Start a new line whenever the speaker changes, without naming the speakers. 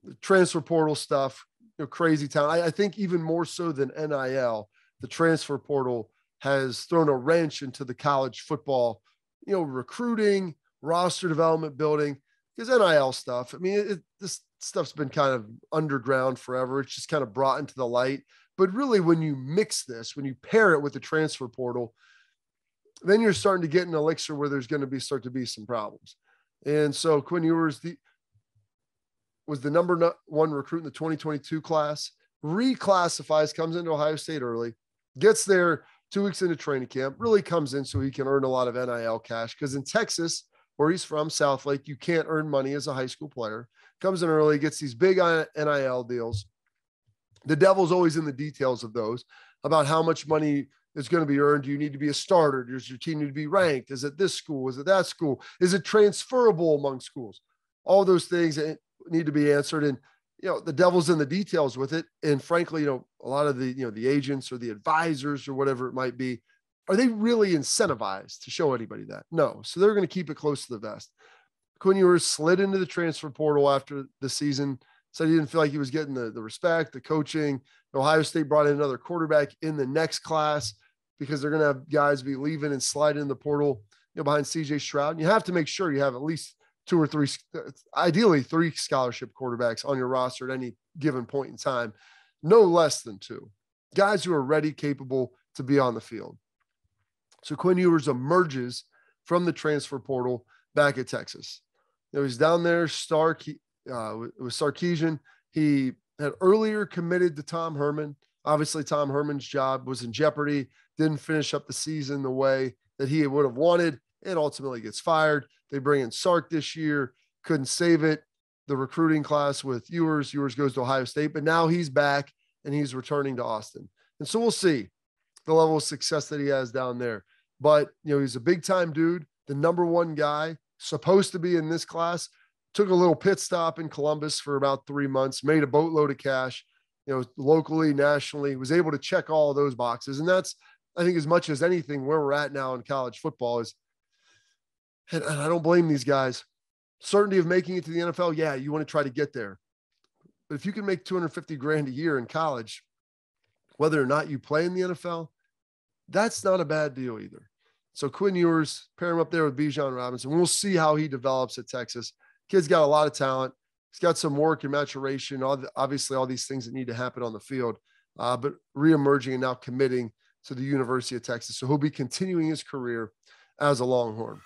the transfer portal stuff, crazy town. I think even more so than NIL, the transfer portal has thrown a wrench into the college football, recruiting, roster development, building, because NIL stuff. I mean, this stuff's been kind of underground forever. It's just kind of brought into the light. But really, when you mix this, when you pair it with the transfer portal, then you're starting to get an elixir where there's going to start to be some problems. And so Quinn Ewers was the number one recruit in the 2022 class, reclassifies, comes into Ohio State early, gets there 2 weeks into training camp, really comes in so he can earn a lot of NIL cash. Because in Texas, where he's from, Southlake, you can't earn money as a high school player. Comes in early, gets these big NIL deals. The devil's always in the details of those, about how much money is going to be earned. Do you need to be a starter? Does your team need to be ranked? Is it this school? Is it that school? Is it transferable among schools? All those things need to be answered. And, the devil's in the details with it. And frankly, a lot of the agents or the advisors or whatever it might be, are they really incentivized to show anybody that? No. So they're going to keep it close to the vest. Quinn Ewers slid into the transfer portal after the season, said he didn't feel like he was getting the respect, the coaching. Ohio State brought in another quarterback in the next class because they're going to have guys be leaving and sliding in the portal, behind CJ Stroud. And you have to make sure you have at least 2 or 3, ideally 3 scholarship quarterbacks on your roster at any given point in time, no less than 2 guys who are ready, capable to be on the field. So Quinn Ewers emerges from the transfer portal back at Texas. He's down there, with Sarkisian. He had earlier committed to Tom Herman. Obviously, Tom Herman's job was in jeopardy, didn't finish up the season the way that he would have wanted, and ultimately gets fired. They bring in Sark this year, couldn't save it. The recruiting class with Ewers goes to Ohio State, but now he's back and he's returning to Austin. And so we'll see the level of success that he has down there. But, he's a big-time dude, the number one guy, supposed to be in this class, took a little pit stop in Columbus for about 3 months, made a boatload of cash, locally, nationally, was able to check all of those boxes. And that's, I think, as much as anything, where we're at now in college football is, and I don't blame these guys, certainty of making it to the NFL. Yeah, you want to try to get there. But if you can make $250,000 a year in college, whether or not you play in the NFL, that's not a bad deal either. So Quinn Ewers, pair him up there with Bijan Robinson. We'll see how he develops at Texas. Kid's got a lot of talent. He's got some work and maturation, obviously all these things that need to happen on the field, but reemerging and now committing to the University of Texas. So he'll be continuing his career as a Longhorn.